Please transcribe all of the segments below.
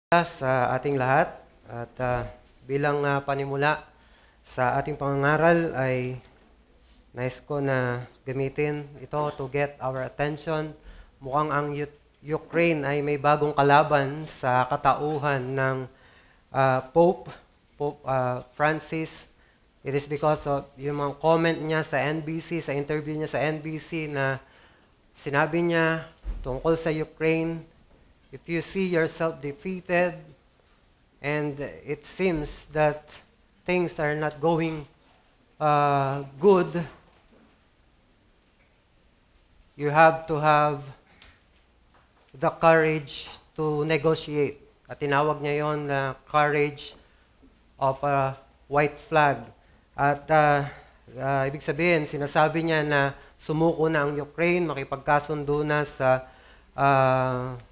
Sa ating lahat at bilang panimula sa ating pangangaral ay nais ko na gamitin ito to get our attention. Mukhang ang Ukraine ay may bagong kalaban sa katauhan ng Pope Francis. It is because of yung mga comment niya sa NBC, sa interview niya sa NBC na sinabi niya tungkol sa Ukraine. If you see yourself defeated and it seems that things are not going good, you have to have the courage to negotiate. At tinawag niya yon na courage of a white flag. At ibig sabihin, sinasabi niya na sumuko na ang Ukraine, makipagkasundo na sa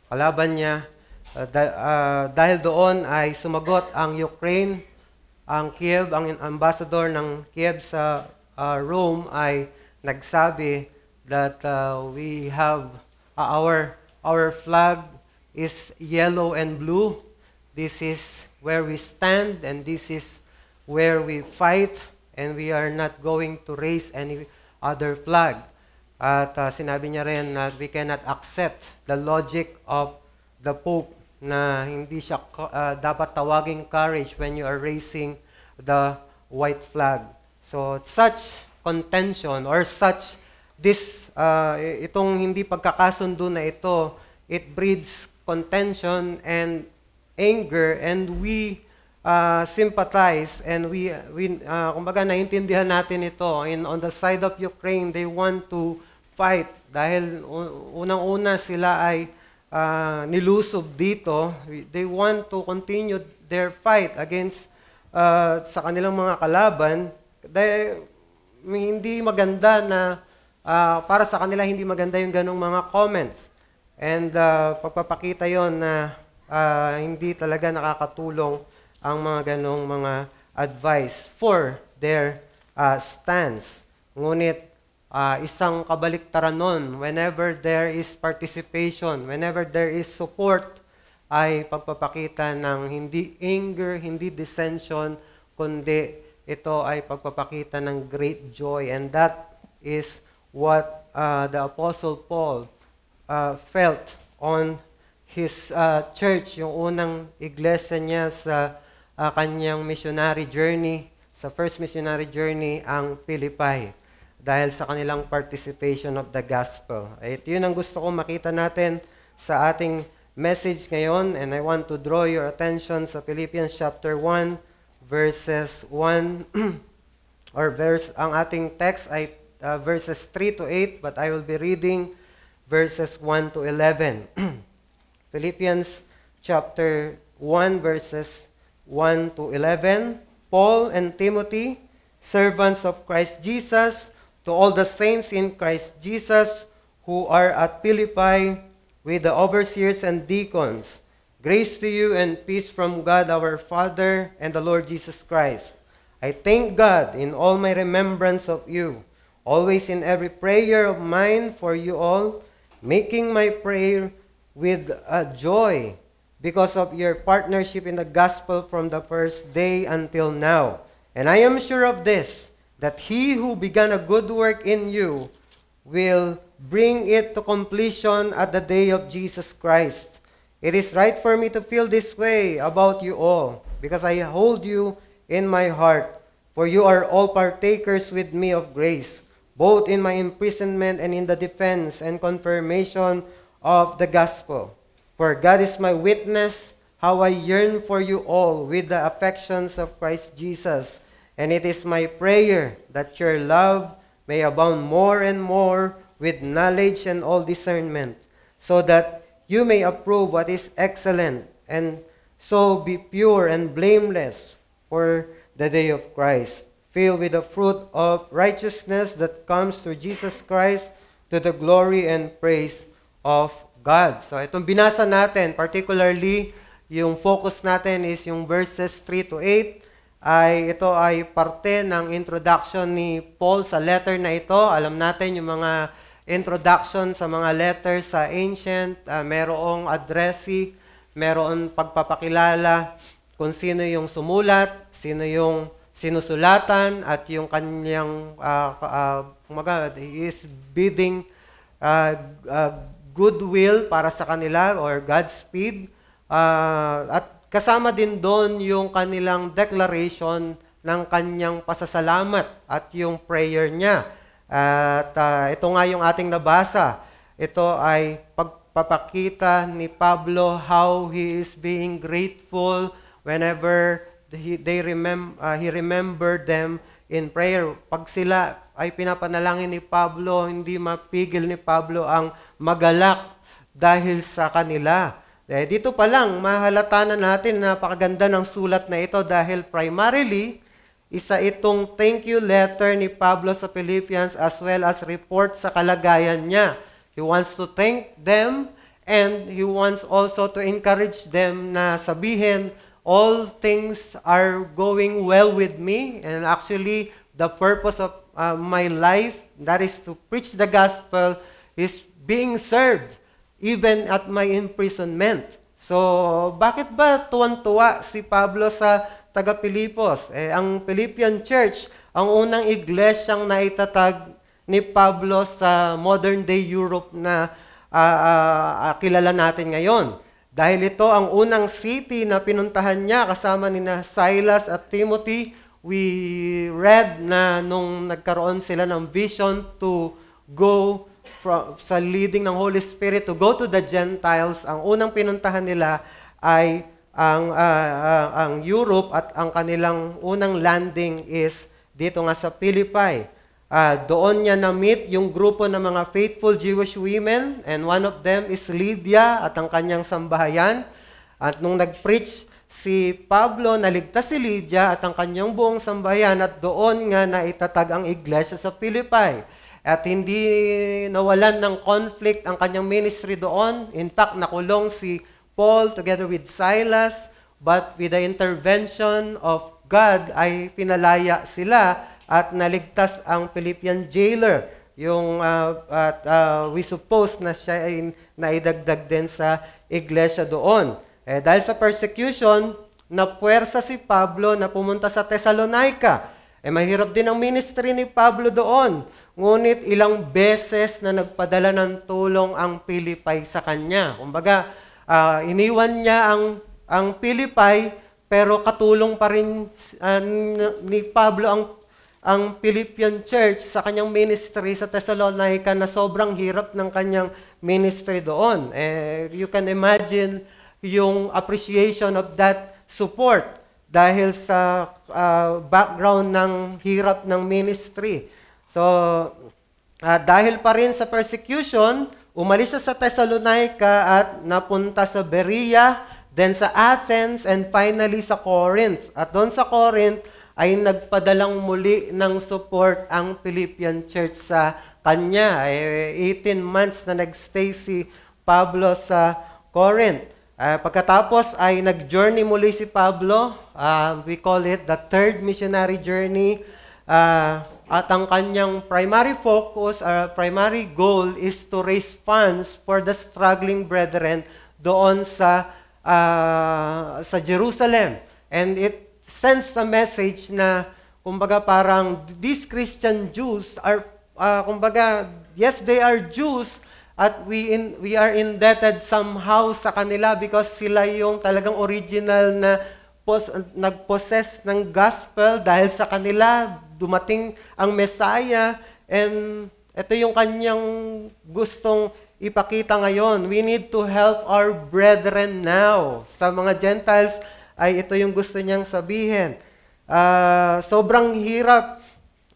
kalaban niya. Dahil doon ay sumagot ang Ukraine, ang Kiev, ang ambassador ng Kiev sa Rome ay nagsabi that we have our flag is yellow and blue. This is where we stand and this is where we fight and we are not going to raise any other flag. At sinabi niya rin na we cannot accept the logic of the Pope na hindi siya dapat tawaging courage when you are raising the white flag. So such contention or such itong hindi pagkakasundo na ito, it breeds contention and anger, and we sympathize and we kumbaga naintindihan natin ito. On the side of Ukraine, they want to fight dahil unang-una sila ay nilusob dito. They want to continue their fight against sa kanilang mga kalaban. Dahil hindi maganda na para sa kanila hindi maganda yung ganong mga comments. And pagpapakita yon na hindi talaga nakakatulong ang mga ganong mga advice for their stance. Ngunit isang kabaliktaran nun, whenever there is participation, whenever there is support, ay pagpapakita ng hindi anger, hindi dissension, kundi ito ay pagpapakita ng great joy. And that is what the Apostle Paul felt on his church, yung unang iglesia niya sa kanyang missionary journey, sa first missionary journey, ang Philippi, dahil sa kanilang participation of the gospel. Ito yun ang gusto kong makita natin sa ating message ngayon, and I want to draw your attention sa Philippians chapter 1, verses 1, ang ating text ay verses 3 to 8, but I will be reading verses 1 to 11. Philippians chapter 1, verses 1 to 11. Paul and Timothy, servants of Christ Jesus, to all the saints in Christ Jesus who are at Philippi with the overseers and deacons, grace to you and peace from God our Father and the Lord Jesus Christ. I thank God in all my remembrance of you, always in every prayer of mine for you all, making my prayer with joy because of your partnership in the gospel from the first day until now. And I am sure of this, that he who began a good work in you will bring it to completion at the day of Jesus Christ. It is right for me to feel this way about you all, because I hold you in my heart, for you are all partakers with me of grace, both in my imprisonment and in the defense and confirmation of the gospel. For God is my witness, how I yearn for you all with the affections of Christ Jesus. And it is my prayer that your love may abound more and more with knowledge and all discernment, so that you may approve what is excellent, and so be pure and blameless for the day of Christ, filled with the fruit of righteousness that comes through Jesus Christ, to the glory and praise of God. So itong binasa natin, particularly yung focus natin is yung verses 3 to 8, ito ay parte ng introduction ni Paul sa letter na ito. Alam natin yung mga introduction sa mga letters sa ancient, merong addressee meron pagpapakilala kung sino yung sumulat, sino yung sinusulatan, at yung kanyang, he is bidding goodwill para sa kanila or Godspeed. At kasama din doon yung kanilang declaration ng kanyang pasasalamat at yung prayer niya. At ito nga yung ating nabasa. Ito ay pagpapakita ni Pablo how he is being grateful whenever he remembered them in prayer. Pag sila ay pinapanalangin ni Pablo, hindi mapigil ni Pablo ang magalak dahil sa kanila. Dito pa lang, mahalata na natin na napakaganda ng sulat na ito dahil primarily, isa itong thank you letter ni Pablo sa Philippians as well as report sa kalagayan niya. He wants to thank them and he wants also to encourage them na sabihin, all things are going well with me, and actually the purpose of my life, that is to preach the gospel, is being served even at my imprisonment. So, bakit ba tuwan-tuwa si Pablo sa taga-Pilipos? Ang Philippian Church, ang unang iglesyang naitatag ni Pablo sa modern-day Europe na kilala natin ngayon. Dahil ito ang unang city na pinuntahan niya kasama ni Silas at Timothy. We read na nung nagkaroon sila ng vision to go sa leading ng Holy Spirit to go to the Gentiles, ang unang pinuntahan nila ay ang Europe at ang kanilang unang landing is dito nga sa Philippi. Doon niya na-meet yung grupo ng mga faithful Jewish women, and one of them is Lydia at ang kanyang sambahayan. At nung nag-preach si Pablo, naligtas si Lydia at ang kanyang buong sambahayan, at doon nga naitatag ang iglesia sa Philippi. At hindi nawalan ng conflict ang kanyang ministry doon. In fact, nakulong si Paul together with Silas, but with the intervention of God ay pinalaya sila at naligtas ang Philippian jailer. We suppose na siya ay naidagdag din sa iglesia doon. Dahil sa persecution, napuwersa si Pablo na pumunta sa Thessalonica. Mahirap din ang ministry ni Pablo doon. Ngunit ilang beses na nagpadala ng tulong ang Philippi sa kanya. Kumbaga, iniwan niya ang Philippi, pero katulong pa rin ni Pablo ang Philippian Church sa kanyang ministry sa Thessalonica na sobrang hirap ng kanyang ministry doon. You can imagine yung appreciation of that support dahil sa background ng hirap ng ministry. So, dahil pa rin sa persecution, umalis siya sa Thessalonica at napunta sa Berea, then sa Athens, and finally sa Corinth. At doon sa Corinth ay nagpadalang muli ng support ang Philippian Church sa kanya. 18 months na nagstay si Pablo sa Corinth. Pagkatapos ay nag-journey muli si Pablo. We call it the third missionary journey. At ang kanyang primary focus, primary goal is to raise funds for the struggling brethren doon sa Jerusalem. And it sends a message na, kumbaga parang, these Christian Jews are, kumbaga, yes, they are Jews, at we are indebted somehow sa kanila because sila yung talagang original na nag-possess ng gospel. Dahil sa kanila dumating ang Messiah, and ito yung kanyang gustong ipakita ngayon. We need to help our brethren now. Sa mga Gentiles ay ito yung gusto niyang sabihin. Sobrang hirap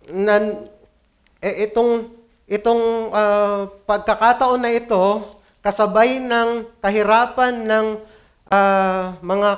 na itong pagkakataon na ito, kasabay ng kahirapan ng mga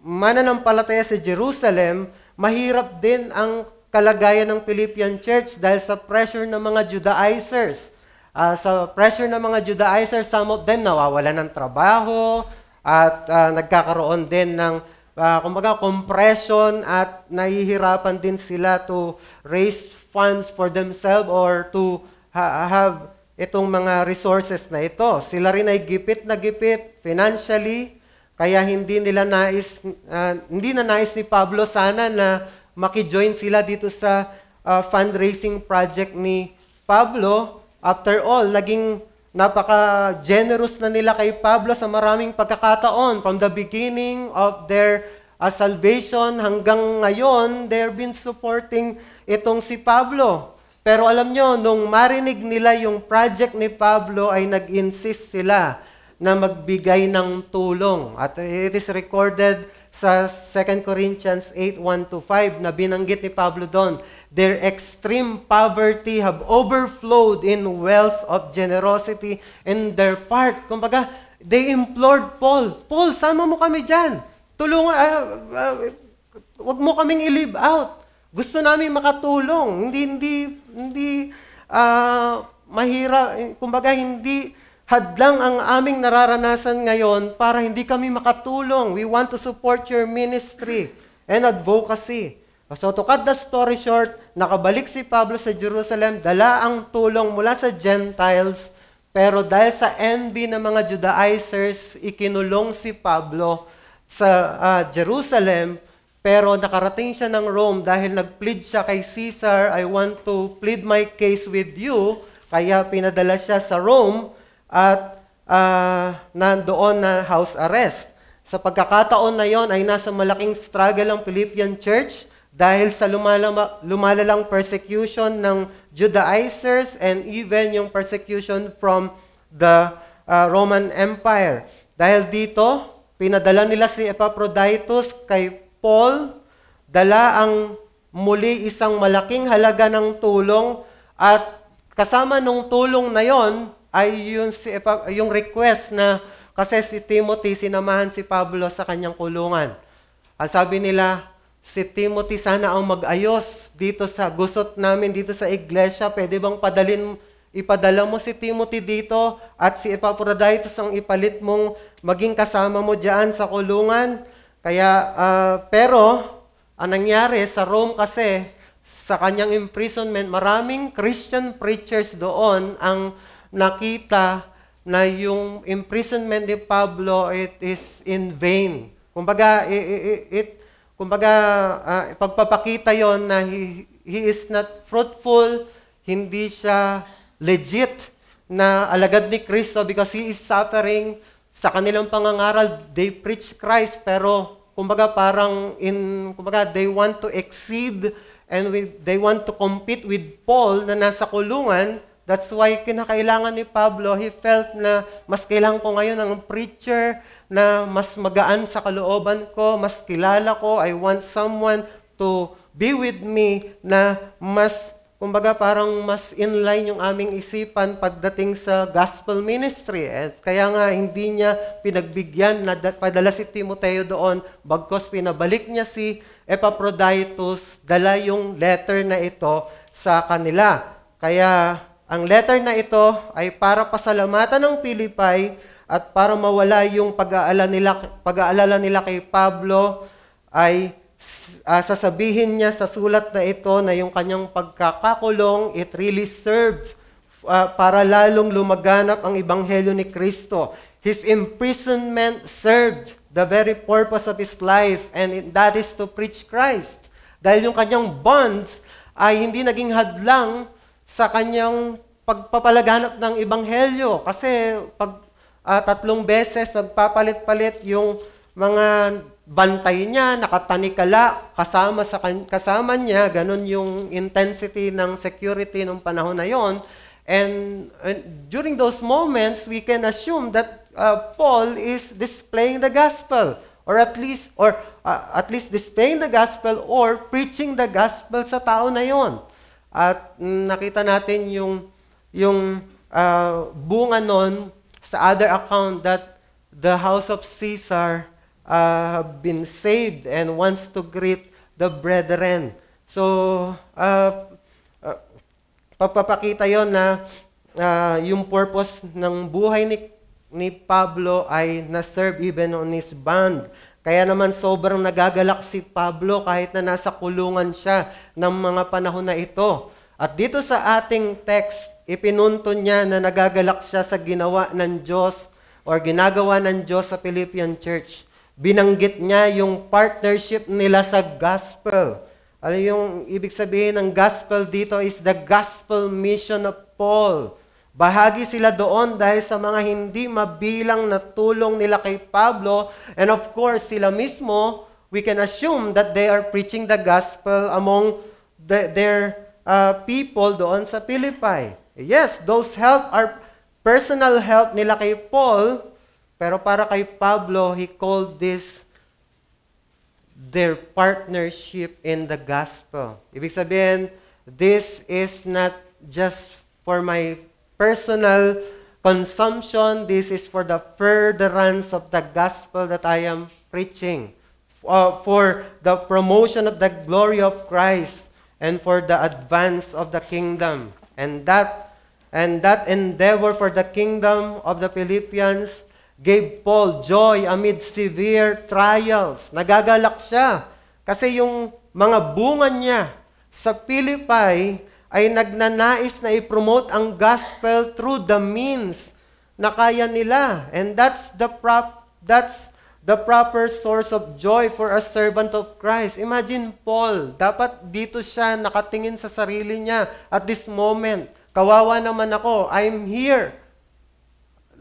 mananampalataya sa Jerusalem, mahirap din ang kalagayan ng Philippian Church dahil sa pressure ng mga Judaizers. Sa pressure ng mga Judaizers, some of them nawawalan ng trabaho at nagkakaroon din ng kumbaga compression at nahihirapan din sila to raise funds for themselves or to have itong mga resources na ito. Sila rin ay gipit na gipit financially, Kaya hindi na nais ni Pablo sana na maki-join sila dito sa fundraising project ni Pablo. After all, naging napaka-generous na nila kay Pablo sa maraming pagkakataon. From the beginning of their salvation hanggang ngayon, they've been supporting itong si Pablo. Pero alam nyo, nung marinig nila yung project ni Pablo, ay nag-insist sila na magbigay ng tulong. At it is recorded sa 2 Corinthians 8:1-5 na binanggit ni Pablo doon. Their extreme poverty have overflowed in wealth of generosity in their part. Kumbaga, they implored Paul, Paul, sama mo kami dyan. Tulungan, wag mo kaming i-leave out. Gusto namin makatulong. Hindi mahirap, kumbaga hindi hadlang ang aming nararanasan ngayon para hindi kami makatulong. We want to support your ministry and advocacy. So to cut the story short, nakabalik si Pablo sa Jerusalem, dala ang tulong mula sa Gentiles, pero dahil sa envy ng mga Judaizers, ikinulong si Pablo sa Jerusalem, pero nakarating siya ng Rome dahil nag-plead siya kay Caesar, I want to plead my case with you, kaya pinadala siya sa Rome, at nandoon na house arrest. Sa pagkakataon na yon ay nasa malaking struggle ang Philippian church dahil sa lumalalang persecution ng Judaizers and even yung persecution from the Roman Empire. Dahil dito, pinadala nila si Epaphroditus kay Paul, dala ang muli isang malaking halaga ng tulong, at kasama nung tulong na yon ay yung request na kasi si Timothy, sinamahan si Pablo sa kanyang kulungan. Ang sabi nila, si Timothy sana ang mag-ayos dito sa gusot namin, dito sa iglesia. Pwede bang ipadala mo si Timothy dito at si Epaphroditus ang ipalit mong maging kasama mo diyan sa kulungan? Kaya, pero, ang nangyari sa Rome kasi, sa kanyang imprisonment, maraming Christian preachers doon ang nakita na yung imprisonment ni Pablo, it is in vain. Kumbaga, pagpapakita yon na he is not fruitful, hindi siya legit na alagad ni Kristo because he is suffering. Sa kanilang pangangaral, they preach Christ, pero kumbaga they want to exceed and they want to compete with Paul na nasa kulungan. That's why kinakailangan ni Pablo, he felt na mas kailangan ko ngayon ng preacher na mas magaan sa kalooban ko, mas kilala ko, I want someone to be with me na mas, kumbaga parang mas inline yung aming isipan pagdating sa gospel ministry. At kaya nga hindi niya pinagbigyan na padala si Timoteo doon, bagkos pinabalik niya si Epaphroditus, dala yung letter na ito sa kanila. Kaya ang letter na ito ay para pasalamatan ng Pilipay at para mawala yung pag-aalala nila kay Pablo, ay sasabihin niya sa sulat na ito na yung kanyang pagkakakulong, it really served para lalong lumaganap ang Ebanghelyo ni Kristo. His imprisonment served the very purpose of his life, and that is to preach Christ. Dahil yung kanyang bonds ay hindi naging hadlang sa kanyang pagpapalaganap ng Ebanghelyo. Kasi pag 3 beses nagpapalit-palit yung mga bantay niya, nakatanikala, kasama niya, ganun yung intensity ng security ng panahon na yon. And during those moments, we can assume that Paul is displaying the gospel, or at least displaying the gospel or preaching the gospel sa tao na yon. At nakita natin yung bunga nun sa other account that the house of Caesar have been saved and wants to greet the brethren. So, papapakita yon na yung purpose ng buhay ni Pablo ay na-serve even on his bond. Kaya naman sobrang nagagalak si Pablo kahit na nasa kulungan siya ng mga panahon na ito. At dito sa ating text, ipinunto niya na nagagalak siya sa ginawa ng Diyos or ginagawa ng Diyos sa Philippian Church. binanggit niya yung partnership nila sa gospel. Ano yung ibig sabihin ng gospel dito is the gospel mission of Paul. Bahagi sila doon dahil sa mga hindi mabilang na tulong nila kay Pablo. And of course, sila mismo, we can assume that they are preaching the gospel among their people doon sa Philippi. Yes, those help are personal help nila kay Paul, pero para kay Pablo, he called this their partnership in the gospel. Ibig sabihin, this is not just for my personal consumption, this is for the furtherance of the gospel that I am preaching, for the promotion of the glory of Christ, and for the advance of the kingdom. And that endeavor for the kingdom of the Philippians gave Paul joy amid severe trials. Nagagalak siya kasi yung mga bunga niya sa Philippi ay nagnanais na i-promote ang gospel through the means na kaya nila. And that's the proper source of joy for a servant of Christ. Imagine Paul, dapat dito siya nakatingin sa sarili niya at this moment. Kawawa naman ako, I'm here,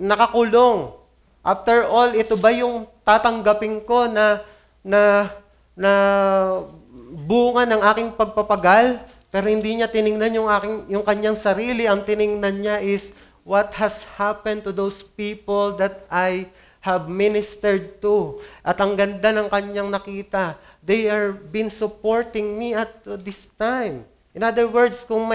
nakakulong. After all, ito ba yung tatanggapin ko na bunga ng aking pagpapagal? Pero hindi niya tiningnan yung kanyang sarili. Ang tiningnan niya is what has happened to those people that I have ministered to. At ang ganda ng kanyang nakita, they are been supporting me at this time. In other words, kung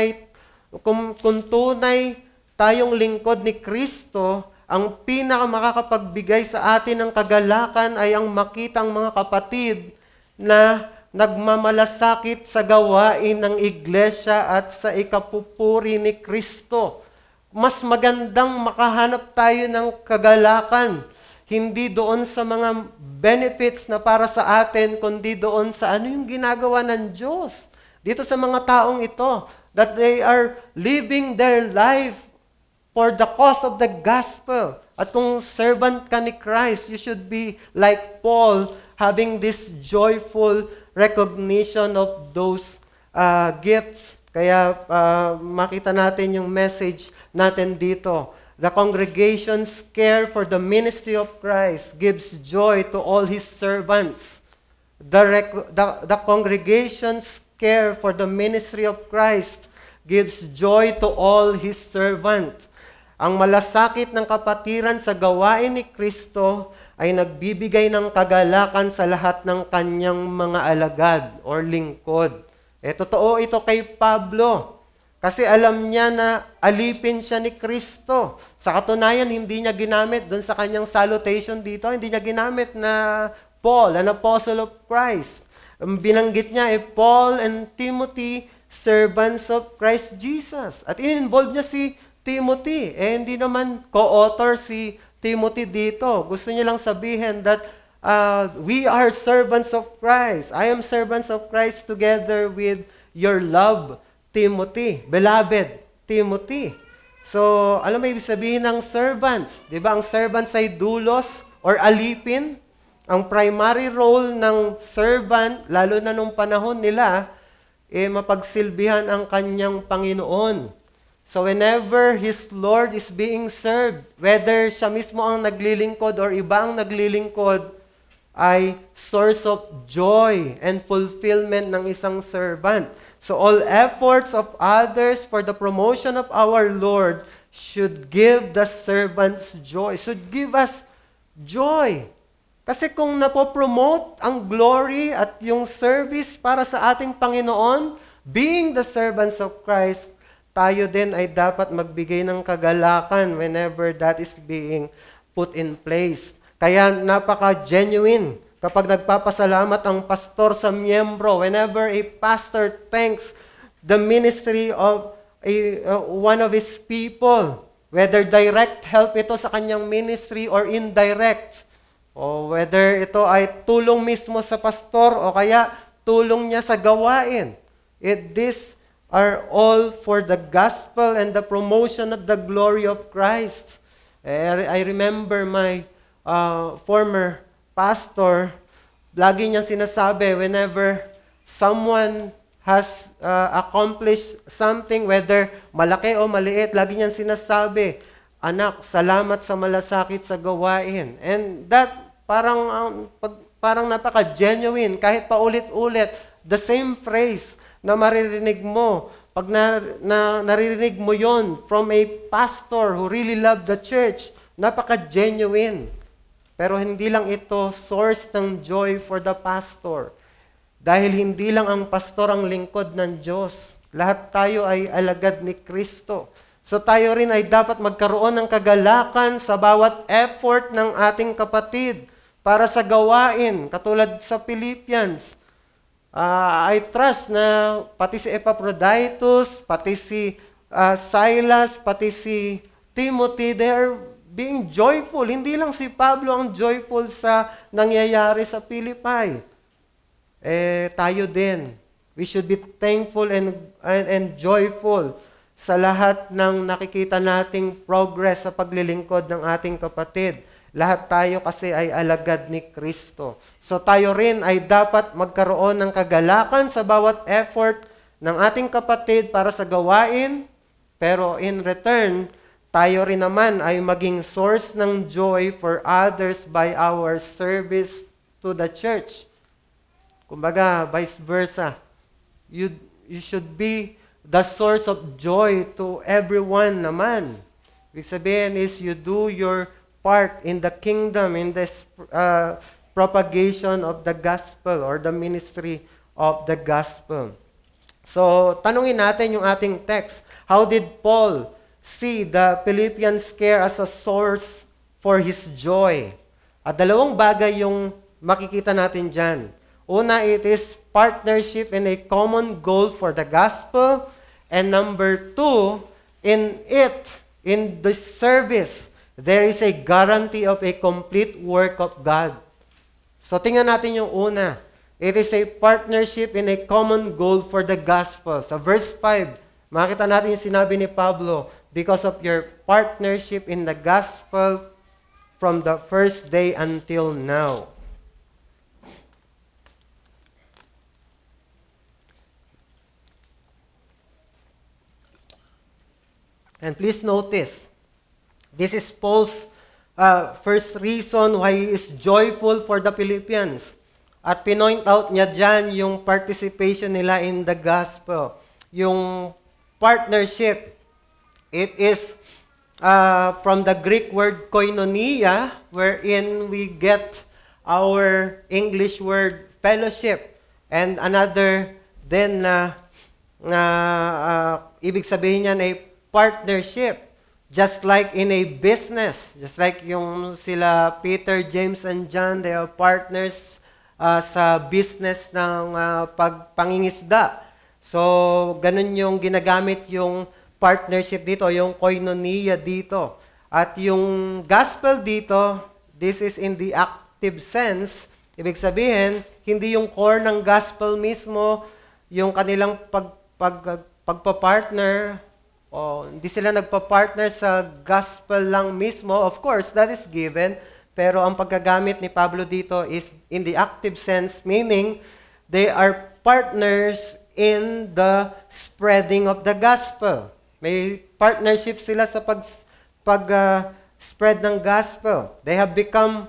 tunay tayong lingkod ni Kristo, ang pinakamakakapagbigay sa atin ng kagalakan ay ang makitang mga kapatid na nagmamalasakit sa gawain ng iglesia at sa ikapupuri ni Kristo. Mas magandang makahanap tayo ng kagalakan, hindi doon sa mga benefits na para sa atin, kundi doon sa ano yung ginagawa ng Diyos. Dito sa mga taong ito, that they are living their life for the cause of the gospel. At kung servant ka ni Christ, you should be like Paul, having this joyful recognition of those gifts. Kaya makita natin yung message natin dito. The congregation's care for the ministry of Christ gives joy to all His servants. The congregation's care for the ministry of Christ gives joy to all His servants. Ang malasakit ng kapatiran sa gawain ni Kristo ay nagbibigay ng kagalakan sa lahat ng kanyang mga alagad or lingkod. Totoo ito kay Pablo. Kasi alam niya na alipin siya ni Kristo. Sa katunayan, hindi niya ginamit doon sa kanyang salutation dito, hindi niya ginamit na Paul, an apostle of Christ. Binanggit niya Paul and Timothy, servants of Christ Jesus. At in-involve niya si Timothy. Hindi naman co-author si Timothy dito. Gusto niya lang sabihin that we are servants of Christ. I am servants of Christ together with your love, Timothy. Beloved, Timothy. So, alam mo ibig sabihin ng servants? Di ba? Ang servants ay doulos or alipin. Ang primary role ng servant, lalo na nung panahon nila, mapagsilbihan ang kanyang Panginoon. So whenever his Lord is being served, whether siya mismo ang naglilingkod or iba ang naglilingkod, ay source of joy and fulfillment ng isang servant. So all efforts of others for the promotion of our Lord should give the servants joy, should give us joy. Kasi kung napopromote ang glory at yung service para sa ating Panginoon, being the servants of Christ, tayo din ay dapat magbigay ng kagalakan whenever that is being put in place. Kaya napaka-genuine kapag nagpapasalamat ang pastor sa miyembro, whenever a pastor thanks the ministry of one of his people, whether direct help ito sa kanyang ministry or indirect, o whether ito ay tulong mismo sa pastor o kaya tulong niya sa gawain. These are all for the gospel and the promotion of the glory of Christ. I remember my former pastor, lagi niyang sinasabi whenever someone has accomplished something, whether malaki o maliit, lagi niyang sinasabi, anak, salamat sa malasakit sa gawain. And that parang napaka-genuine, kahit paulit-ulit, the same phrase na maririnig mo. Pag naririnig mo yon from a pastor who really loved the church, napaka-genuine. Pero hindi lang ito source ng joy for the pastor. Dahil hindi lang ang pastor ang lingkod ng Diyos. Lahat tayo ay alagad ni Kristo. So tayo rin ay dapat magkaroon ng kagalakan sa bawat effort ng ating kapatid para sa gawain, katulad sa Philippians. I trust na pati si Epaphroditus, pati si Silas, pati si Timothy, they are being joyful. Hindi lang si Pablo ang joyful sa nangyayari sa Philippi. Tayo din. We should be thankful and joyful sa lahat ng nakikita nating progress sa paglilingkod ng ating kapatid. Lahat tayo kasi ay alagad ni Kristo. So tayo rin ay dapat magkaroon ng kagalakan sa bawat effort ng ating kapatid para sa gawain, pero in return, tayo rin naman ay maging source ng joy for others by our service to the church. Kumbaga, vice versa. You should be the source of joy to everyone naman. Ibig sabihin is you do your part in the kingdom, in this propagation of the gospel or the ministry of the gospel. So, tanungin natin yung ating text. How did Paul see the Philippians care as a source for his joy? At dalawang bagay yung makikita natin dyan. Una, it is partnership in a common goal for the gospel. And number two, in this service, there is a guarantee of a complete work of God. So tingnan natin yung una. It is a partnership in a common goal for the gospel. Sa verse 5, makita natin yung sinabi ni Pablo, because of your partnership in the gospel from the first day until now. And please notice, this is Paul's first reason why he is joyful for the Philippians. At pinoint out niya dyan yung participation nila in the gospel. Yung partnership, it is from the Greek word koinonia, wherein we get our English word fellowship. And another then ibig sabihin niyan ay partnership. Just like in a business, just like yung sila Peter, James, and John, they are partners sa business ng pagpangingisda. So, ganun yung ginagamit yung partnership dito, yung koinonia dito. At yung gospel dito, this is in the active sense. Ibig sabihin, hindi yung core ng gospel mismo, yung kanilang pagpapartner, hindi sila nagpa-partner sa gospel lang mismo. Of course, that is given. Pero ang paggagamit ni Pablo dito is in the active sense, meaning they are partners in the spreading of the gospel. May partnership sila sa pag-spread ng gospel. They have become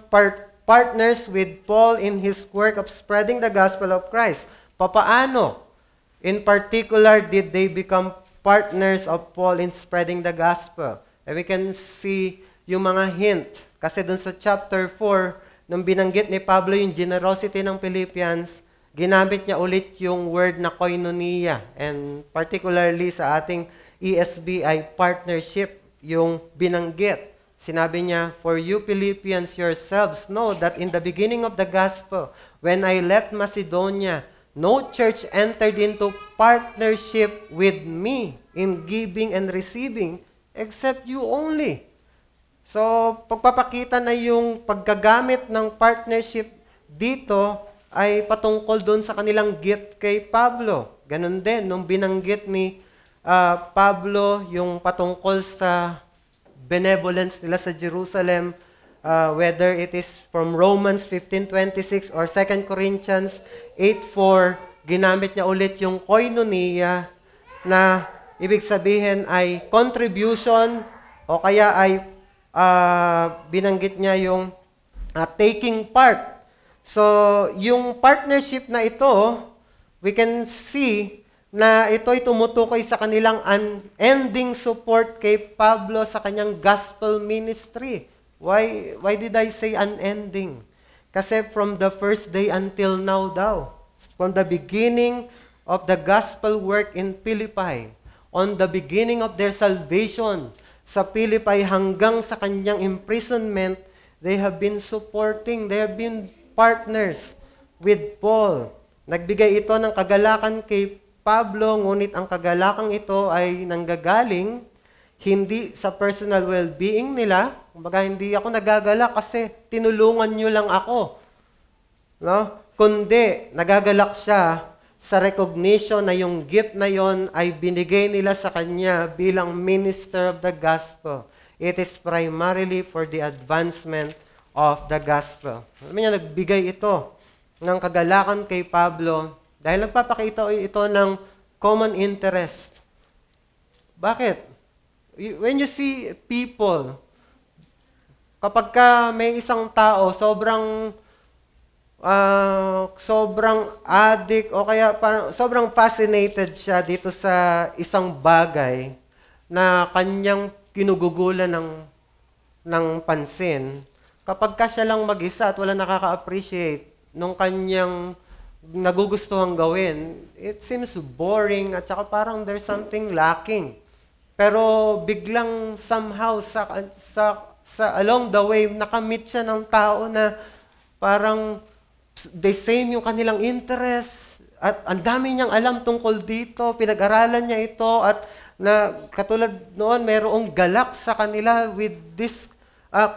partners with Paul in his work of spreading the gospel of Christ. Papaano? In particular, did they become partners of Paul in spreading the gospel? And we can see yung mga hint. Kasi dun sa chapter 4, nung binanggit ni Pablo yung generosity ng Philippians, ginamit niya ulit yung word na koinonia. And particularly sa ating ESB ay partnership yung binanggit. Sinabi niya, for you Philippians yourselves know that in the beginning of the gospel, when I left Macedonia, no church entered into partnership with me in giving and receiving except you only. So, pagpapakita na yung paggagamit ng partnership dito ay patungkol doon sa kanilang gift kay Pablo. Ganon din, nung binanggit ni Pablo yung patungkol sa benevolence nila sa Jerusalem, whether it is from Romans 15:26 or 2 Corinthians 8:4, ginamit niya ulit yung koinonia na ibig sabihin ay contribution o kaya ay binanggit niya yung taking part. So, yung partnership na ito, we can see na ito'y tumutukoy sa kanilang unending support kay Pablo sa kanyang gospel ministry. Why did I say unending? Kasi from the first day until now daw, from the beginning of the gospel work in Philippi, on the beginning of their salvation sa Philippi hanggang sa kanyang imprisonment, they have been supporting, they have been partners with Paul. Nagbigay ito ng kagalakan kay Pablo, ngunit ang kagalakang ito ay nanggagaling hindi sa personal well-being nila. Kumbaga, hindi ako nagagalak kasi tinulungan nyo lang ako. No? Kundi, nagagalak siya sa recognition na yung gift na yon ay binigay nila sa kanya bilang minister of the gospel. It is primarily for the advancement of the gospel. Alam niya, nagbigay ito ng kagalakan kay Pablo dahil nagpapakita ito ng common interest. Bakit? When you see people, kapag ka may isang tao, sobrang addict o kaya parang sobrang fascinated siya dito sa isang bagay na kanyang kinugugulan ng pansin, kapag ka siya lang mag-isa at wala nakaka-appreciate nung kanyang nagugustuhang gawin, it seems boring at saka parang there's something lacking. Pero biglang somehow sa along the way, nakamit siya ng tao na parang the same yung kanilang interest at ang dami niyang alam tungkol dito, pinag-aralan niya ito at na katulad noon mayroong galak sa kanila with this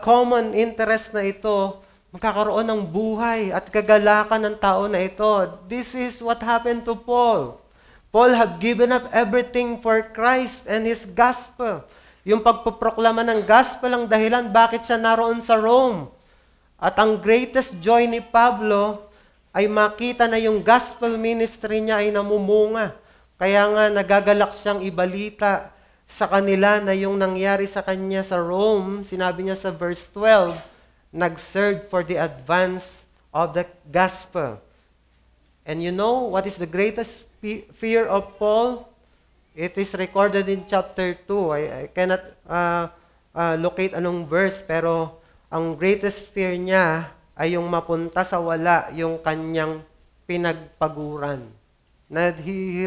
common interest na ito, magkakaroon ng buhay at kagalakan ng tao na ito. This is what happened to Paul. Paul have given up everything for Christ and His gospel. Yung pagpoproklama ng gospel ang dahilan bakit siya naroon sa Rome. At ang greatest joy ni Pablo ay makita na yung gospel ministry niya ay namumunga. Kaya nga nagagalak siyang ibalita sa kanila na yung nangyari sa kanya sa Rome, sinabi niya sa verse 12, nag-serve for the advance of the gospel. And you know what is the greatest fear of Paul? It is recorded in chapter 2. I cannot locate anong verse, pero ang greatest fear niya ay yung mapunta sa wala yung kanyang pinagpaguran. Na he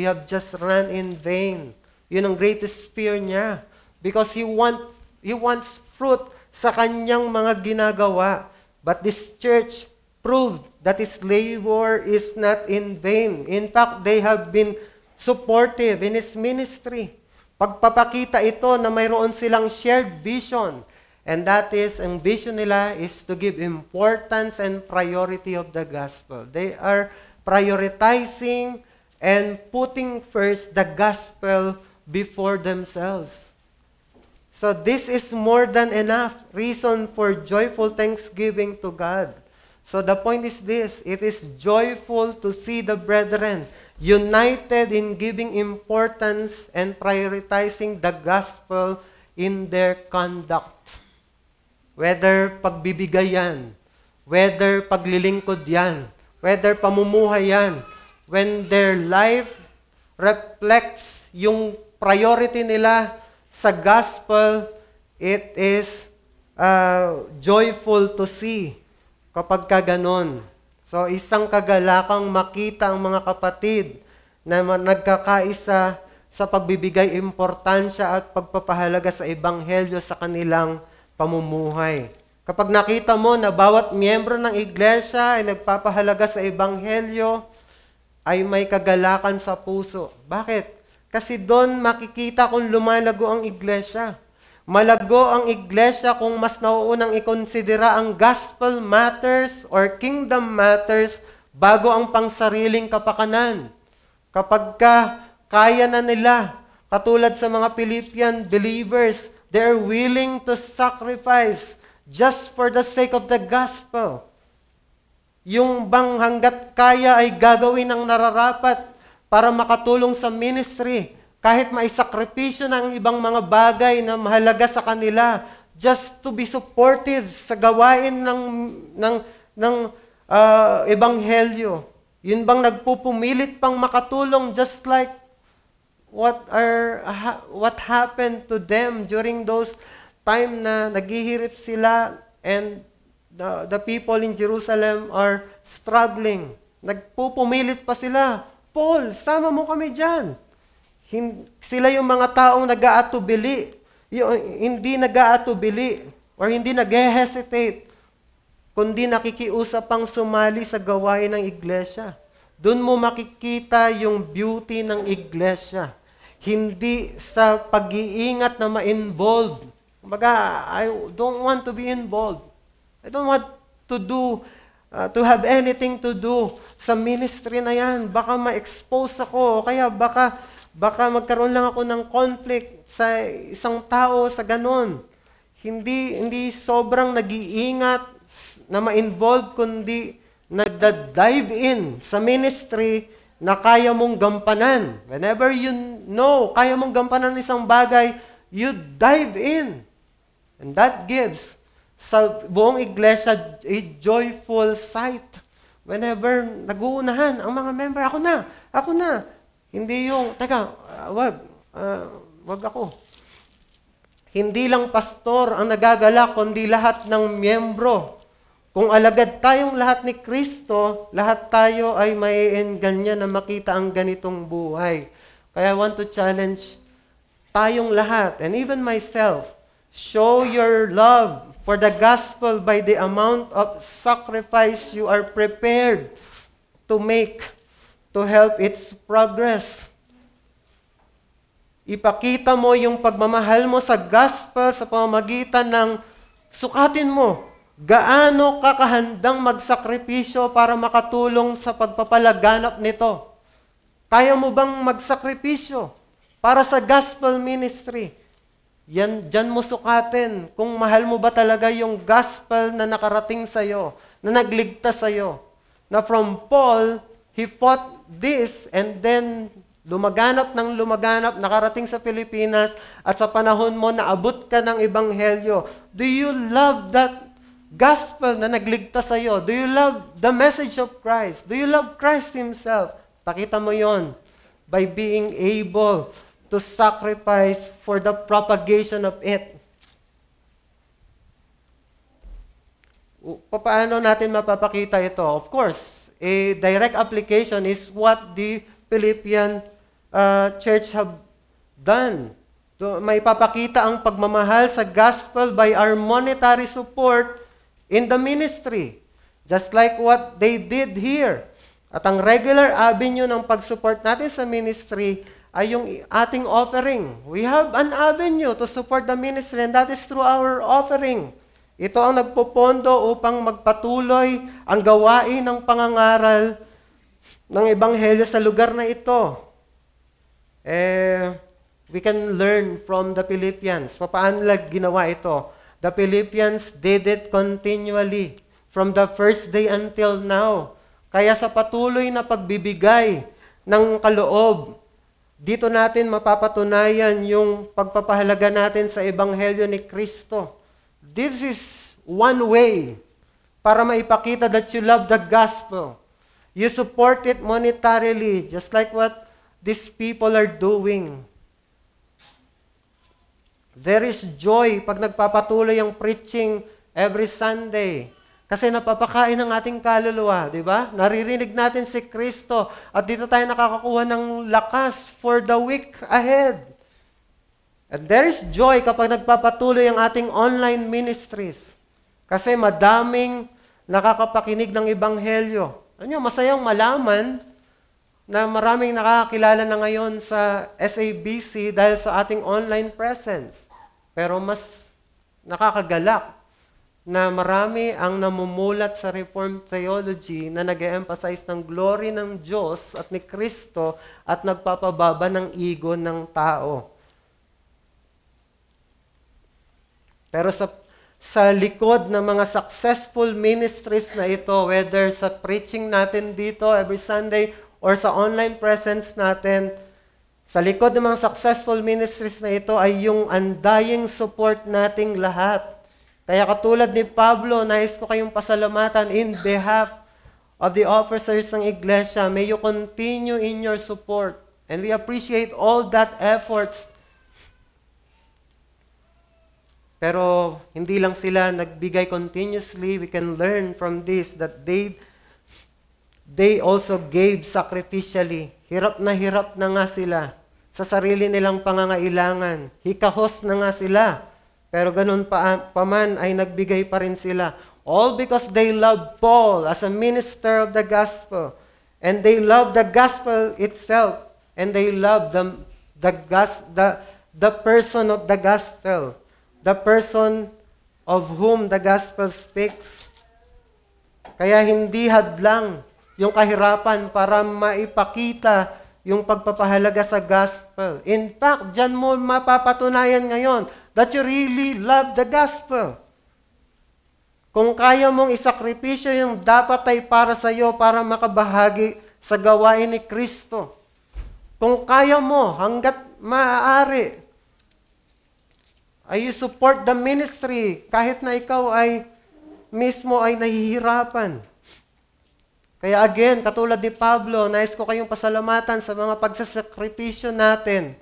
have just run in vain. Yun ang greatest fear niya. Because he wants fruit sa kanyang mga ginagawa. But this church proved that his labor is not in vain. In fact, they have been supportive in his ministry. Pagpapakita ito na mayroon silang shared vision. And that is, ang vision nila is to give importance and priority of the gospel. They are prioritizing and putting first the gospel before themselves. So this is more than enough reason for joyful thanksgiving to God. So the point is this, it is joyful to see the brethren united in giving importance and prioritizing the gospel in their conduct. Whether pagbibigay yan, whether paglilingkod yan, whether pamumuhay yan, when their life reflects yung priority nila sa gospel, it is joyful to see kapag ka ganon. So, isang kagalakang makita ang mga kapatid na nagkakaisa sa pagbibigay importansya at pagpapahalaga sa ebanghelyo sa kanilang pamumuhay. Kapag nakita mo na bawat miyembro ng iglesia ay nagpapahalaga sa ebanghelyo, ay may kagalakan sa puso. Bakit? Kasi doon makikita kung lumalago ang iglesia. Malago ang iglesia kung mas nauunang ikonsidera ang gospel matters or kingdom matters bago ang pangsariling kapakanan. Kapag kaya na nila, katulad sa mga Philippian believers, they're willing to sacrifice just for the sake of the gospel. Yung bang hanggat kaya ay gagawin ng nararapat para makatulong sa ministry, kahit maisakripisyo ng ibang mga bagay na mahalaga sa kanila, just to be supportive sa gawain ng ebanghelyo. Yun bang nagpupumilit pang makatulong, just like what happened to them during those time na naghihirap sila and the people in Jerusalem are struggling. Nagpupumilit pa sila, Paul, sama mo kami dyan. Sila yung mga taong nag-aatubili, hindi nag-aatubili or hindi nag-hesitate, kundi nakikiusap pang sumali sa gawain ng iglesia. Doon mo makikita yung beauty ng iglesia. Hindi sa pag-iingat na ma-involved. Kumbaga, I don't want to be involved. I don't want to have anything to do sa ministry na yan. Baka ma-expose ako, kaya baka magkaroon lang ako ng conflict sa isang tao sa ganon. Hindi sobrang nag-iingat na ma-involve, kundi nagda-dive in sa ministry na kaya mong gampanan. Whenever you know, kaya mong gampanan isang bagay, you dive in. And that gives sa buong iglesia a joyful sight. Whenever nag-uunahan ang mga member, ako na. Hindi yung, wag ako. Hindi lang pastor ang nagagalak, kundi lahat ng miyembro. Kung alagad tayong lahat ni Kristo, lahat tayo ay maiengganyan na makita ang ganitong buhay. Kaya I want to challenge tayong lahat, and even myself, show your love for the gospel by the amount of sacrifice you are prepared to make to help its progress. Ipakita mo yung pagmamahal mo sa gospel sa pamamagitan ng sukatin mo. Gaano ka kahandang magsakripisyo para makatulong sa pagpapalaganap nito? Kaya mo bang magsakripisyo para sa gospel ministry? Diyan mo sukatin kung mahal mo ba talaga yung gospel na nakarating sa'yo, na nagligtas sa'yo. Na from Paul, he fought this and then lumaganap, nakarating sa Pilipinas at sa panahon mo naabot ka ng ebanghelyo. Do you love that gospel na nagligtas sa'yo? Do you love the message of Christ? Do you love Christ Himself? Pakita mo yon by being able to sacrifice for the propagation of it. Paano natin mapapakita ito? Of course, a direct application is what the Philippian church have done. May papakita ang pagmamahal sa gospel by our monetary support in the ministry. Just like what they did here. At ang regular avenue ng pag-support natin sa ministry ay yung ating offering. We have an avenue to support the ministry and that is through our offering. Ito ang nagpopondo upang magpatuloy ang gawain ng pangangaral ng ebanghelyo sa lugar na ito. We can learn from the Philippians. Paano nila ginawa ito? The Philippians did it continually from the first day until now. Kaya sa patuloy na pagbibigay ng kaloob, dito natin mapapatunayan yung pagpapahalaga natin sa ebanghelyo ni Kristo. This is one way para maipakita that you love the gospel. You support it monetarily, just like what these people are doing. There is joy pag nagpapatuloy ang preaching every Sunday. Kasi napapakain ang ating kaluluwa, di ba? Naririnig natin si Kristo at dito tayo nakakakuha ng lakas for the week ahead. And there is joy kapag nagpapatuloy ang ating online ministries. Kasi madaming nakakapakinig ng ebanghelyo. Ano, masayang malaman na maraming nakakakilala na ngayon sa SABC dahil sa ating online presence. Pero mas nakakagalak na marami ang namumulat sa Reformed Theology na nag-e-emphasize ng glory ng Diyos at ni Kristo at nagpapababa ng ego ng tao. Pero sa likod ng mga successful ministries na ito, whether sa preaching natin dito every Sunday or sa online presence natin, sa likod ng mga successful ministries na ito ay yung undying support nating lahat. Kaya katulad ni Pablo, nais ko kayong pasalamatan in behalf of the officers ng iglesia. May you continue in your support. And we appreciate all that efforts. Pero hindi lang sila nagbigay continuously. We can learn from this that they also gave sacrificially. Hirap na nga sila sa sarili nilang pangangailangan. Hikahos na nga sila. Pero ganun pa man ay nagbigay pa rin sila. All because they love Paul as a minister of the gospel. And they love the gospel itself. And they love the person of the gospel. The person of whom the gospel speaks. Kaya hindi hadlang yung kahirapan para maipakita yung pagpapahalaga sa gospel. In fact, dyan mo mapapatunayan ngayon that you really love the gospel. Kung kaya mong isakripisyo yung dapat ay para sa iyo para makabahagi sa gawain ni Kristo. Kung kaya mo, hanggat maaari, ay you support the ministry kahit na ikaw ay mismo ay nahihirapan. Kaya again, katulad ni Pablo, nais ko kayong pasalamatan sa mga pagsasakripisyo natin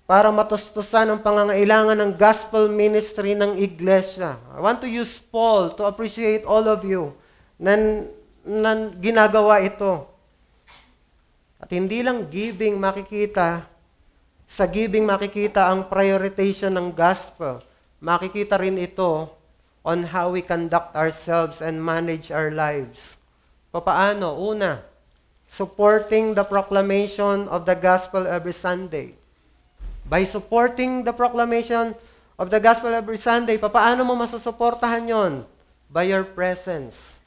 para matustusan ang pangangailangan ng gospel ministry ng iglesia. I want to use Paul to appreciate all of you na ginagawa ito. At hindi lang giving makikita, sa giving makikita ang prioritization ng gospel. Makikita rin ito on how we conduct ourselves and manage our lives. Paano? Una, supporting the proclamation of the gospel every Sunday. By supporting the proclamation of the gospel every Sunday, paano mo masusuportahan yon? By your presence.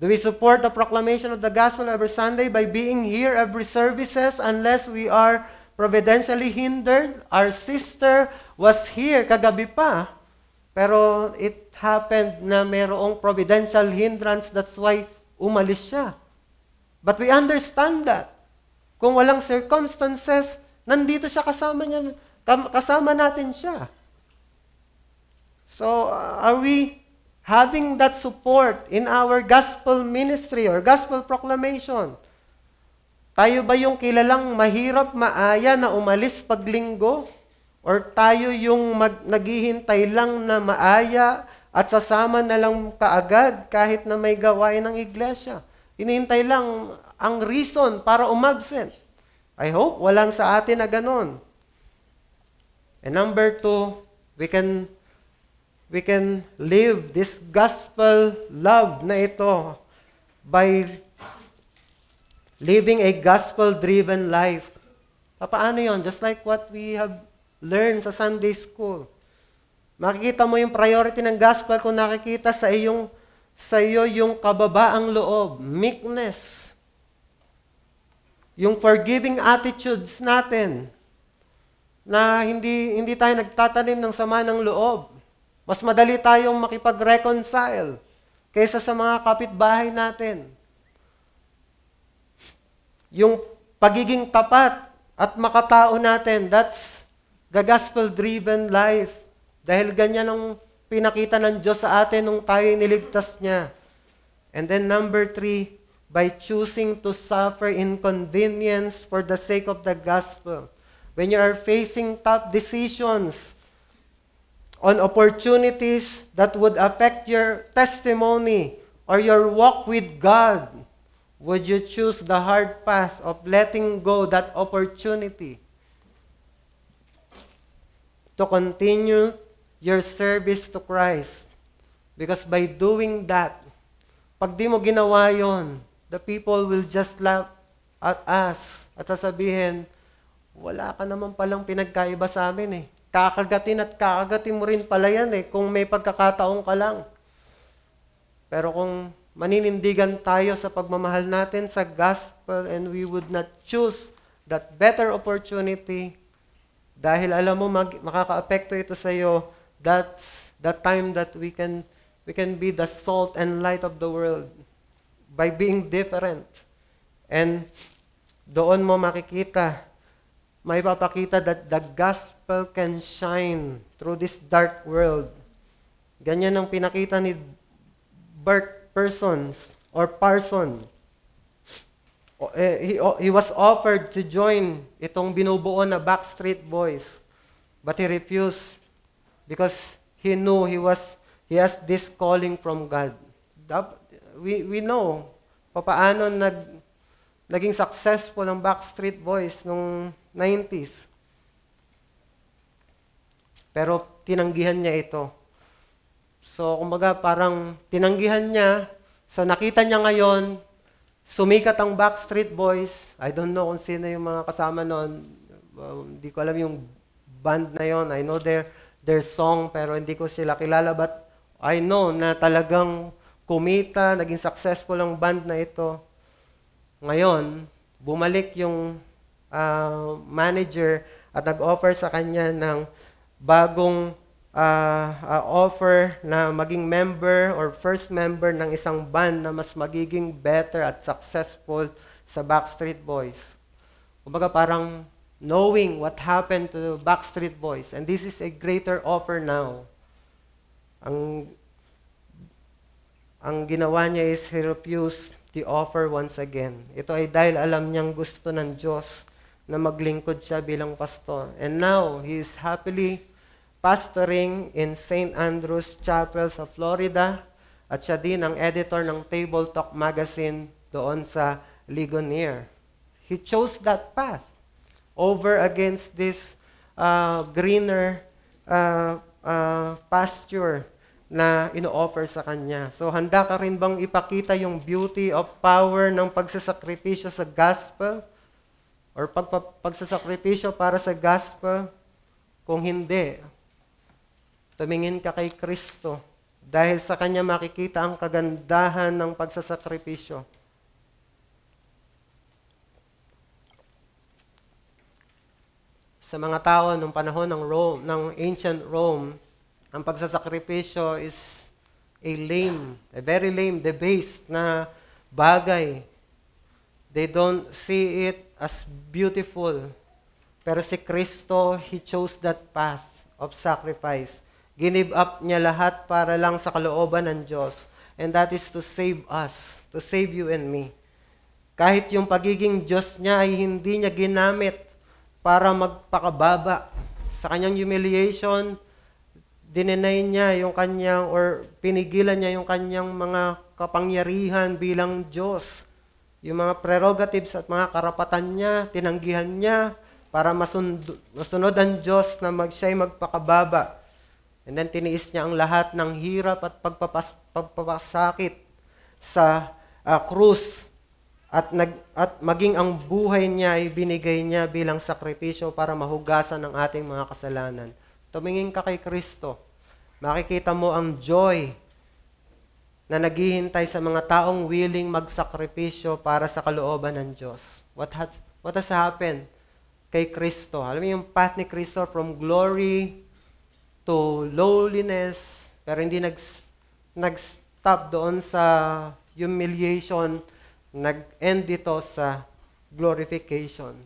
Do we support the proclamation of the gospel every Sunday by being here every services unless we are providentially hindered? Our sister was here kagabi pa, pero it happened na mayroong providential hindrance, that's why umalis siya. But we understand that. Kung walang circumstances, nandito siya kasama natin siya. So, are we having that support in our gospel ministry or gospel proclamation? Tayo ba yung kilalang mahirap, maaya na umalis pag linggo? Or tayo yung naghihintay lang na maaya at sasama na lang kaagad kahit na may gawain ng iglesia? Hinihintay lang ang reason para umabsent. I hope walang sa atin na ganon. And number 2, we can live this gospel love na ito by living a gospel-driven life. Paano yon? Just like what we have learned sa Sunday school. Makikita mo yung priority ng gospel kung nakikita sa iyo yung kababaang loob, meekness, yung forgiving attitudes natin, na hindi tayo nagtatanim ng sama ng loob. Mas madali tayong makipag-reconcile kaysa sa mga kapitbahay natin. Yung pagiging tapat at makatao natin, that's the gospel-driven life. Dahil ganyan ang pinakita ng Diyos sa atin nung tayo niligtas niya. And then number 3, by choosing to suffer inconvenience for the sake of the gospel. When you are facing tough decisions on opportunities that would affect your testimony or your walk with God, would you choose the hard path of letting go that opportunity to continue your service to Christ? Because by doing that, pag di mo ginawa yon, the people will just laugh at us at sasabihin, wala ka naman palang pinagkaiba sa amin eh. Kakagatin mo rin pala yan eh, kung may pagkakataon ka lang. Pero kung maninindigan tayo sa pagmamahal natin sa gospel and we would not choose that better opportunity dahil alam mo makaka-apekto ito sa iyo, that's the time that we can be the salt and light of the world by being different. And doon mo makikita, may papakita that the gospel can shine through this dark world. Ganyan ang pinakita ni Bert Parson. He was offered to join itong binubuo na Backstreet Boys, but he refused because he knew he has this calling from God. We know paano naging successful ang Backstreet Boys nung 90s. Pero tinanggihan niya ito. So, kumbaga parang tinanggihan niya. So, nakita niya ngayon, sumikat ang Backstreet Boys. I don't know kung sino yung mga kasama noon. Hindi ko alam yung band na yon. I know their song, pero hindi ko sila kilala. But I know na talagang kumita, naging successful ang band na ito. Ngayon, bumalik yung manager at nag-offer sa kanya ng bagong offer na maging member or first member ng isang band na mas magiging better at successful sa Backstreet Boys. Kumbaga parang knowing what happened to Backstreet Boys, and this is a greater offer now. Ang ginawa niya is he refused the offer once again. Ito ay dahil alam niyang gusto ng Diyos na maglingkod siya bilang pastor. And now, he is happily pastoring in St. Andrew's Chapel sa Florida. At siya din ang editor ng Table Talk magazine doon sa Ligonier. He chose that path over against this greener pasture na ino-offer sa kanya. So, handa ka rin bang ipakita yung beauty of power ng pagsasakripisyo sa gospel? Or pagsasakripisyo para sa gospel? Kung hindi, tumingin ka kay Kristo. Dahil sa Kanya makikita ang kagandahan ng pagsasakripisyo. Sa mga tao nung panahon ng ancient Rome, ang pagsasakripisyo is a very lame, debased na bagay. They don't see it as beautiful. Pero si Kristo, He chose that path of sacrifice. Give up niya lahat para lang sa kalooban ng Diyos. And that is to save us, to save you and me. Kahit yung pagiging Diyos niya ay hindi niya ginamit para magpakababa. Sa kanyang humiliation, dinenay niya yung kanyang, or pinigilan niya yung kanyang mga kapangyarihan bilang Diyos. Yung mga prerogatives at mga karapatan niya, tinanggihan niya para masunod ang Diyos na siya'y magpakababa. And then tiniis niya ang lahat ng hirap at pagpapasakit sa krus at maging ang buhay niya ay binigay niya bilang sakripisyo para mahugasan ang ating mga kasalanan. Tumingin ka kay Kristo. Makikita mo ang joy na naghihintay sa mga taong willing magsakripisyo para sa kalooban ng Diyos. What has happened kay Kristo? Alam mo yung path ni Kristo from glory to lowliness, pero hindi nag-stop doon sa humiliation, nag-end dito sa glorification.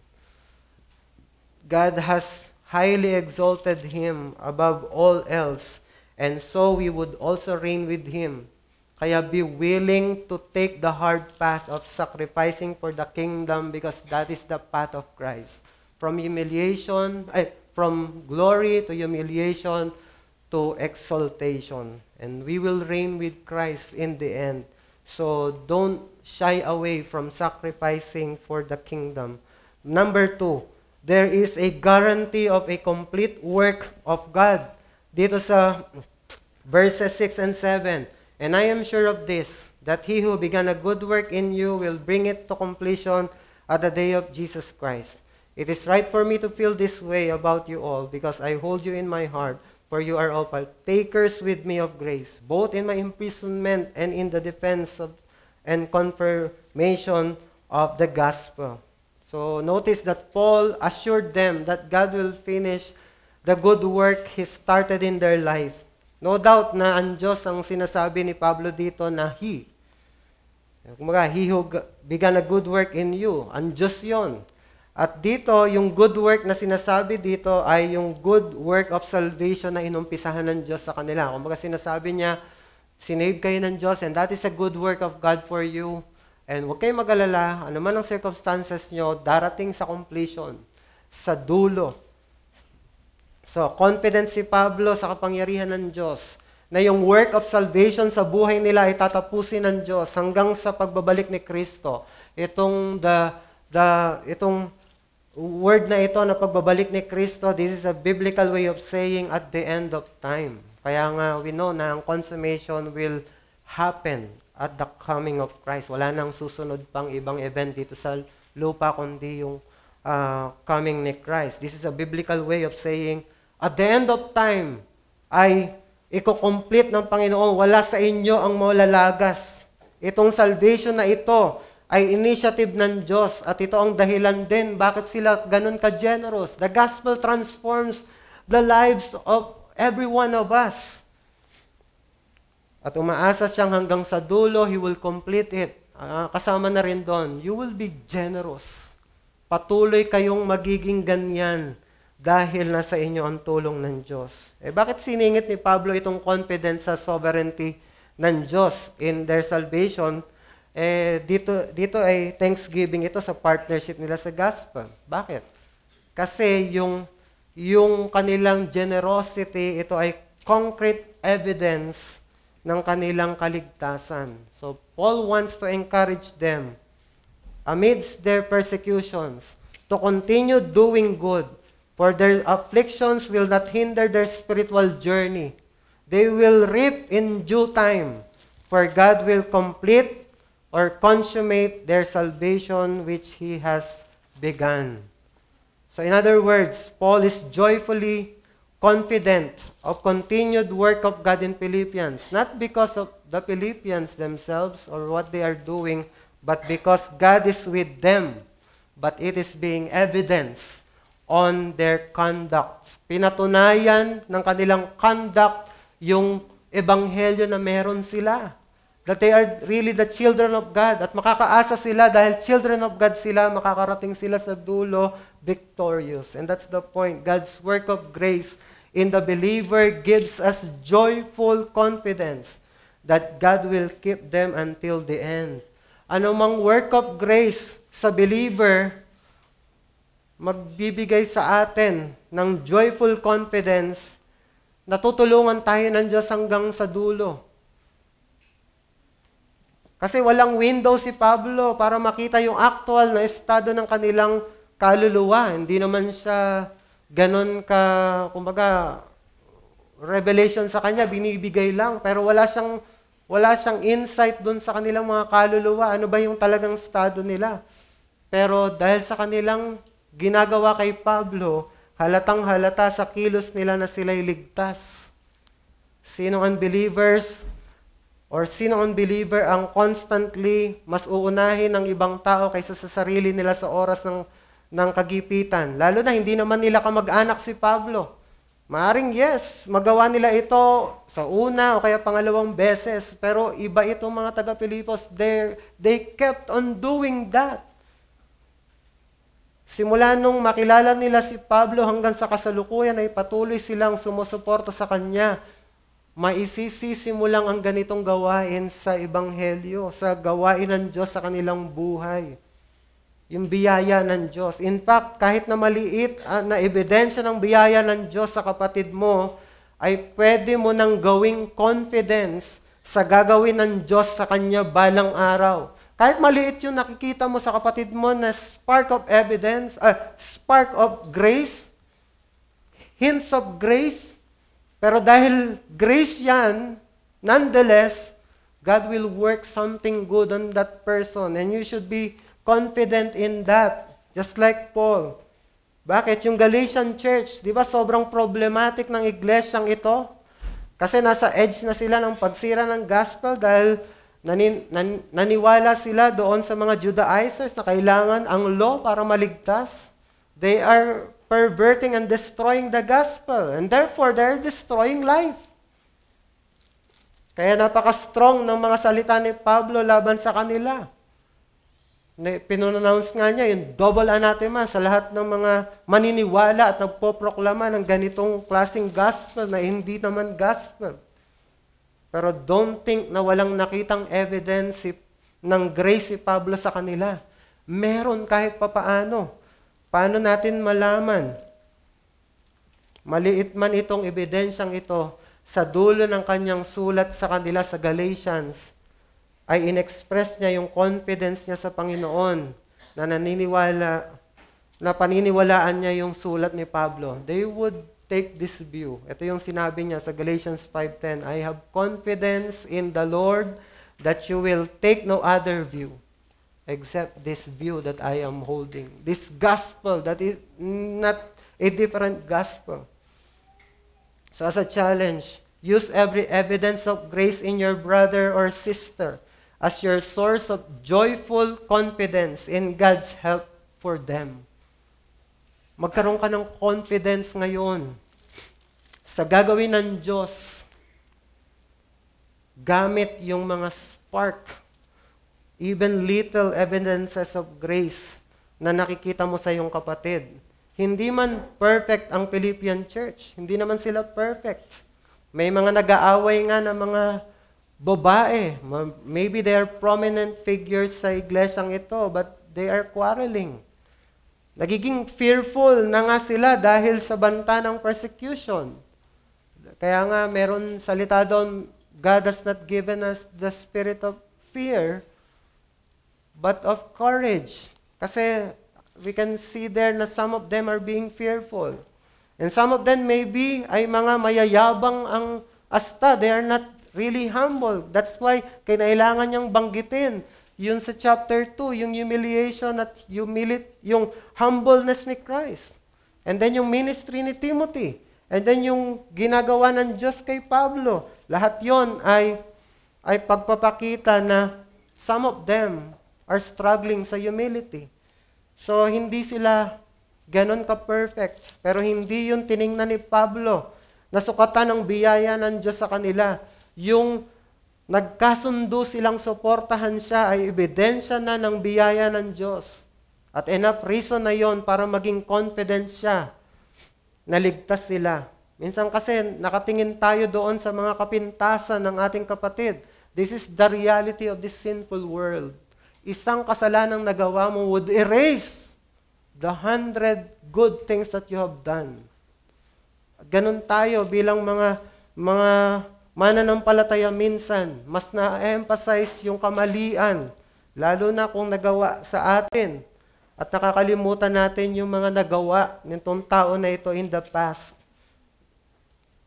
God has highly exalted Him above all else, and so we would also reign with Him. Kaya be willing to take the hard path of sacrificing for the kingdom because that is the path of Christ. From glory to humiliation to exaltation. And we will reign with Christ in the end. So don't shy away from sacrificing for the kingdom. Number 2, there is a guarantee of a complete work of God. Dito sa verses 6 and 7, and I am sure of this, that He who began a good work in you will bring it to completion at the day of Jesus Christ. It is right for me to feel this way about you all, because I hold you in my heart, for you are all partakers with me of grace, both in my imprisonment and in the defense and confirmation of the gospel. So notice that Paul assured them that God will finish the good work He started in their life. No doubt na ang Diyos ang sinasabi ni Pablo dito na He. Kumaga, He who began a good work in you. Ang Diyos yun. At dito, yung good work na sinasabi dito ay yung good work of salvation na inumpisahan ng Diyos sa kanila. Kumaga sinasabi niya, sinave kayo ng Diyos and that is a good work of God for you. And huwag kayong mag-alala, ano man ang circumstances nyo, darating sa completion, sa dulo. So, confident si Pablo sa kapangyarihan ng Diyos na yung work of salvation sa buhay nila ay tatapusin ng Diyos hanggang sa pagbabalik ni Kristo. Itong word na ito na pagbabalik ni Kristo, this is a biblical way of saying at the end of time. Kaya nga, we know na ang consummation will happen at the coming of Christ. Wala nang susunod pang ibang event dito sa lupa, kundi yung coming ni Christ. This is a biblical way of saying, at the end of time, ay iko-complete ng Panginoon, wala sa inyo ang malalagas. Itong salvation na ito ay initiative ng Diyos at ito ang dahilan din bakit sila ganun ka-generous. The gospel transforms the lives of every one of us. At umaasa siyang hanggang sa dulo, He will complete it. Kasama na rin doon, you will be generous. Patuloy kayong magiging ganyan dahil nasa inyo ang tulong ng Diyos. Bakit siningit ni Pablo itong confidence sa sovereignty ng Diyos in their salvation? Dito ay thanksgiving ito sa partnership nila sa gospel. Bakit? Kasi yung kanilang generosity, ito ay concrete evidence ng kanilang kaligtasan. So, Paul wants to encourage them amidst their persecutions to continue doing good, for their afflictions will not hinder their spiritual journey. They will reap in due time, for God will complete or consummate their salvation which He has begun. So in other words, Paul is joyfully confident of continued work of God in Philippians, not because of the Philippians themselves or what they are doing, but because God is with them, but it is being evidenced on their conduct. Pinatunayan ng kanilang conduct yung ebanghelyo na meron sila. That they are really the children of God. At makakaasa sila dahil children of God sila, makakarating sila sa dulo victorious. And that's the point. God's work of grace in the believer gives us joyful confidence that God will keep them until the end. Anumang work of grace sa believer, magbibigay sa atin ng joyful confidence na tutulungan tayo ng Diyos hanggang sa dulo. Kasi walang window si Pablo para makita yung actual na estado ng kanilang kaluluwa. Hindi naman siya ganon kumbaga, revelation sa kanya, binibigay lang. Pero wala siyang insight dun sa kanilang mga kaluluwa. Ano ba yung talagang estado nila? Pero dahil sa kanilang ginagawa kay Pablo, halatang halata sa kilos nila na sila'y ligtas. Sinong unbelievers ang constantly mas uunahin ng ibang tao kaysa sa sarili nila sa oras ng kagipitan. Lalo na hindi naman nila kamag-anak si Pablo. Maaring yes, magawa nila ito sa una o kaya pangalawang beses, pero iba itong mga taga-Pilipos, they kept on doing that. Simula nung makilala nila si Pablo hanggang sa kasalukuyan ay patuloy silang sumusuporta sa kanya. Maisisisimulang ang ganitong gawain sa Ebanghelyo, sa gawain ng Diyos sa kanilang buhay. Yung biyaya ng Diyos. In fact, kahit na maliit na ebidensya ng biyaya ng Diyos sa kapatid mo, ay pwede mo nang gawing confidence sa gagawin ng Diyos sa kanya balang araw. Kahit maliit yung nakikita mo sa kapatid mo na spark of evidence, spark of grace, hints of grace, pero dahil grace yan, nonetheless, God will work something good on that person. And you should be confident in that. Just like Paul. Bakit? Yung Galatian church, di ba sobrang problematic ng iglesyang ito? Kasi nasa edge na sila ng pagsira ng gospel dahil naniwala sila doon sa mga Judaizers na kailangan ang law para maligtas. They are perverting and destroying the gospel. And therefore, they're destroying life. Kaya napaka-strong ng mga salita ni Pablo laban sa kanila. Pinonounce nga niya yung double anathema sa lahat ng mga maniniwala at nagpoproklama ng ganitong klaseng gospel na hindi naman gospel. Pero don't think na walang nakitang evidence ng grace si Pablo sa kanila. Meron kahit papaano. Paano natin malaman? Maliit man itong ebidensyang ito, sa dulo ng kanyang sulat sa kanila sa Galatians, ay inexpress niya yung confidence niya sa Panginoon na paniniwalaan niya yung sulat ni Pablo. They would take this view. Ito yung sinabi niya sa Galatians 5:10, I have confidence in the Lord that you will take no other view except this view that I am holding. This gospel that is not a different gospel. So as a challenge, use every evidence of grace in your brother or sister as your source of joyful confidence in God's help for them. Magkaroon ka ng confidence ngayon sa gagawin ng Diyos gamit yung mga spark, even little evidences of grace na nakikita mo sa iyong kapatid. Hindi man perfect ang Philippian church. Hindi naman sila perfect. May mga nag-aaway nga ng mga babae. Maybe they are prominent figures sa iglesyang ito, but they are quarreling. Nagiging fearful na nga sila dahil sa banta ng persecution. Kaya nga meron salita doon, God has not given us the spirit of fear, but of courage. Kasi we can see there na some of them are being fearful. And some of them maybe ay mga mayayabang ang asta. They are not really humble. That's why kailangan niyang banggitin yun sa chapter 2, yung humiliation at yung humbleness ni Christ. And then yung ministry ni Timothy. And then yung ginagawa ng Diyos kay Pablo. Lahat yon ay pagpapakita na some of them are struggling sa humility. So, hindi sila ganon ka-perfect. Pero hindi yun tiningnan ni Pablo. Nasukatan ng biyaya ng Diyos sa kanila. Yung nagkasundo silang suportahan siya ay ebidensya na ng biyaya ng Diyos. At enough reason na yon para maging confident siya na ligtas sila. Minsan kasi nakatingin tayo doon sa mga kapintasan ng ating kapatid. This is the reality of this sinful world. Isang kasalanang nagawa mo would erase the 100 good things that you have done. Ganon tayo bilang mga mananampalataya minsan. Mas na-emphasize yung kamalian, lalo na kung nagawa sa atin. At nakakalimutan natin yung mga nagawa nitong tao na ito in the past.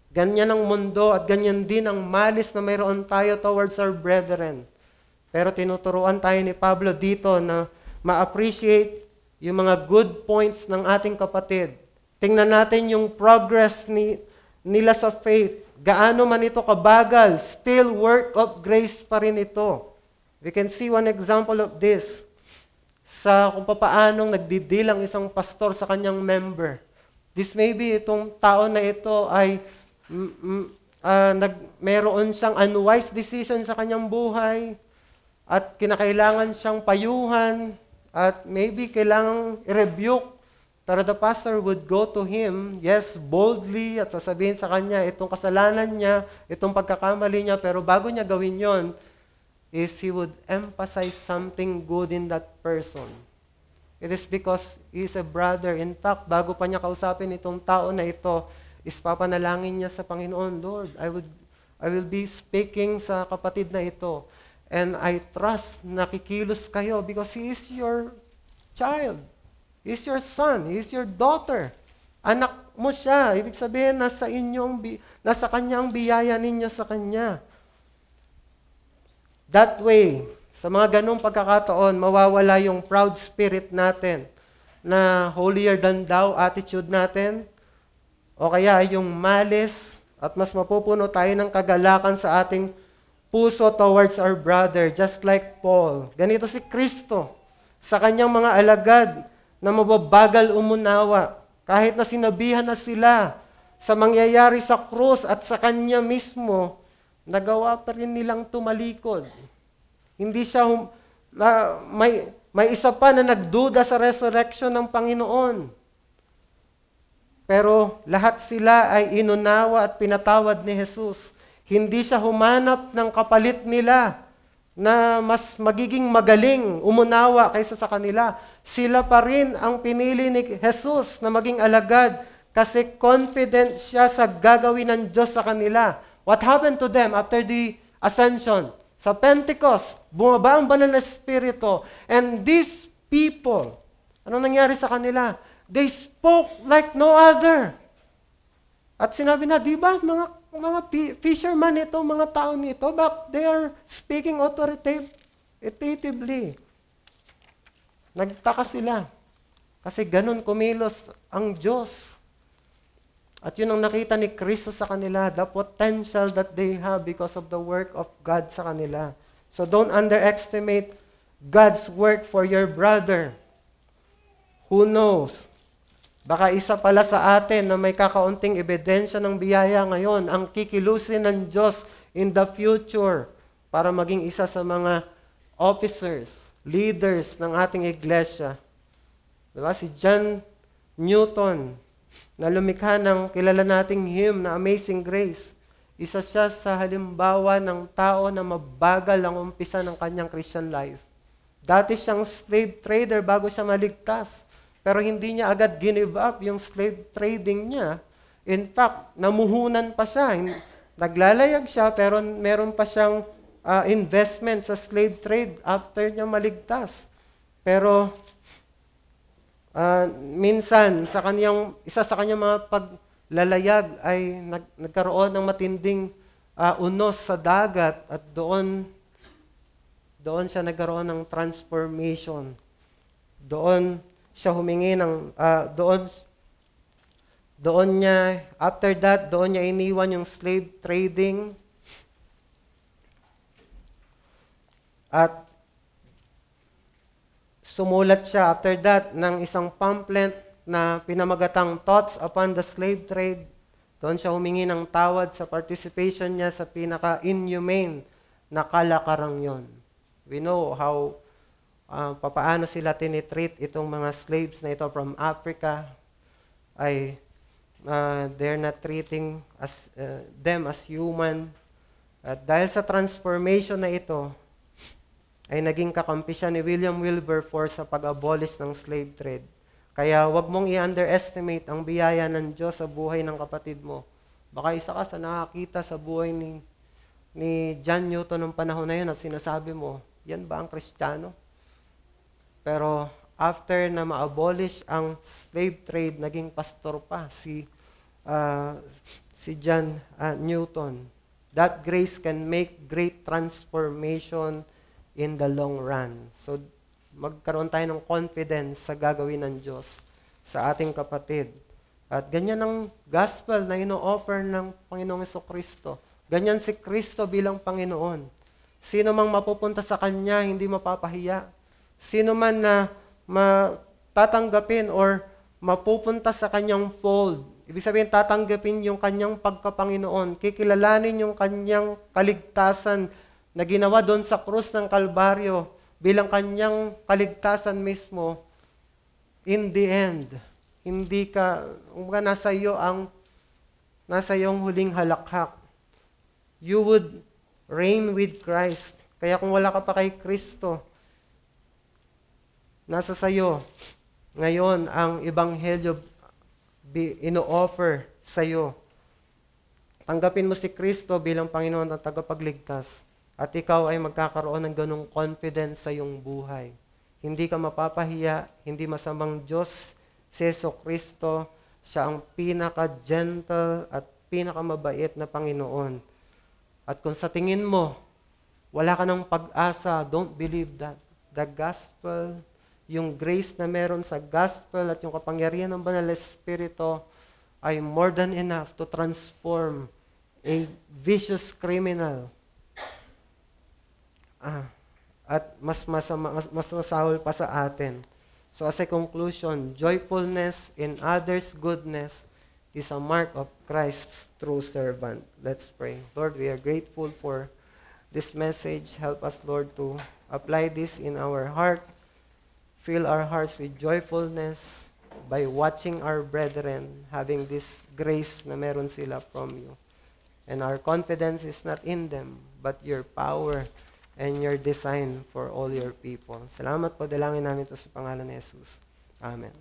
Ganyan ang mundo at ganyan din ang malis na mayroon tayo towards our brethren. Pero tinuturuan tayo ni Pablo dito na ma-appreciate yung mga good points ng ating kapatid. Tingnan natin yung progress nila sa faith. Gaano man ito kabagal, still work of grace pa rin ito. We can see one example of this sa kung paanong nagdidilang isang pastor sa kanyang member. This may be itong tao na ito ay meron siyang unwise decision sa kanyang buhay at kinakailangan siyang payuhan at maybe kailangang i-rebuke. Pero the pastor would go to him, yes, boldly, at sasabihin sa kanya, itong kasalanan niya, itong pagkakamali niya, pero bago niya gawin yon, is he would emphasize something good in that person. It is because he is a brother. In fact, bago pa niya kausapin itong tao na ito, is papanalangin niya sa Panginoon, Lord, I will be speaking sa kapatid na ito. And I trust nakikilos kayo because he is your child. He is your son. He is your daughter. Anak mo siya. Ibig sabihin, nasa kanya ang biyaya ninyo sa kanya. That way, sa mga ganong pagkakataon, mawawala yung proud spirit natin na holier than thou attitude natin o kaya yung malice at mas mapupuno tayo ng kagalakan sa ating puso towards our brother, just like Paul. Ganito si Kristo sa kanyang mga alagad na mababagal umunawa. Kahit na sinabihan na sila sa mangyayari sa krus at sa kanya mismo, nagawa pa rin nilang tumalikod. Hindi siya, may isa pa na nagduda sa resurrection ng Panginoon. Pero lahat sila ay inunawa at pinatawad ni Jesus. Hindi siya humanap ng kapalit nila na mas magiging magaling, umunawa kaysa sa kanila. Sila pa rin ang pinili ni Jesus na maging alagad kasi confident siya sa gagawin ng Diyos sa kanila. What happened to them after the ascension? Sa Pentecost, bumaba ang banal na Espiritu. And these people, ano nangyari sa kanila? They spoke like no other. At sinabi na, di ba, mga fishermen ito, mga tao nito, but they are speaking authoritatively. Nagtaka sila. Kasi ganun kumilos ang Diyos. At yun ang nakita ni Kristo sa kanila, the potential that they have because of the work of God sa kanila. So don't underestimate God's work for your brother. Who knows? Baka isa pala sa atin na may kakaunting ebidensya ng biyaya ngayon, ang kikilusin ng Diyos in the future para maging isa sa mga officers, leaders ng ating iglesia. Diba? Si John Newton, na lumikha ng kilala nating hymn na Amazing Grace, isa siya sa halimbawa ng tao na mabagal ang umpisa ng kanyang Christian life. Dati siyang slave trader bago siya maligtas. Pero hindi niya agad give up yung slave trading niya. In fact, namuhunan pa siya. Naglalayag siya, pero meron pa siyang investment sa slave trade after niya maligtas. Pero minsan, isa sa kanyang mga paglalayag ay nagkaroon ng matinding unos sa dagat at doon siya nagkaroon ng transformation. Doon siya humingi ng, after that, doon niya iniwan yung slave trading. At sumulat siya after that ng isang pamphlet na pinamagatang Thoughts upon the Slave Trade. Doon siya humingi ng tawad sa participation niya sa pinaka-inhumane na kalakarang yon. We know how papaano sila tinitreat itong mga slaves na ito from Africa. They're not treating them as human. At dahil sa transformation na ito, ay naging kakampi siya ni William Wilberforce sa pag-abolish ng slave trade. Kaya wag mong i-underestimate ang biyaya ng Diyos sa buhay ng kapatid mo. Baka isa ka sa nakakita sa buhay ni John Newton ng panahon na yun at sinasabi mo, yan ba ang Kristiyano? Pero after na ma-abolish ang slave trade, naging pastor pa si John Newton. That grace can make great transformation in the long run. So, magkaroon tayo ng confidence sa gagawin ng Diyos sa ating kapatid. At ganyan ang gospel na ino-offer ng Panginoong Jesucristo. Ganyan si Kristo bilang Panginoon. Sino mang mapupunta sa Kanya, hindi mapapahiya. Sino man na matatanggapin or mapupunta sa Kanyang fold, ibig sabihin tatanggapin yung Kanyang pagkapanginoon, kikilalanin yung Kanyang kaligtasan na ginawa doon sa krus ng Kalbaryo bilang Kanyang kaligtasan mismo, in the end, hindi ka, nasa iyo ang huling halakhak. You would reign with Christ. Kaya kung wala ka pa kay Kristo, nasa sayo ngayon ang ebanghelyo ino-offer sayo. Tanggapin mo si Kristo bilang Panginoon at tagapagligtas at ikaw ay magkakaroon ng ganung confidence sa iyong buhay. Hindi ka mapapahiya, hindi masamang Diyos si Jesucristo. Siya ang pinaka-gentle at pinaka-mabait na Panginoon. At kung sa tingin mo, wala ka ng pag-asa, don't believe that. The gospel, yung grace na meron sa gospel at yung kapangyarihan ng Banal na Espiritu ay more than enough to transform a vicious criminal. At mas masahol pa sa atin. So as a conclusion, joyfulness in others' goodness is a mark of Christ's true servant. Let's pray. Lord, we are grateful for this message. Help us, Lord, to apply this in our heart. Fill our hearts with joyfulness by watching our brethren having this grace na meron sila from you. And our confidence is not in them, but your power and your design for all your people. Salamat po, dalangin namin ito sa pangalan ni Jesus. Amen.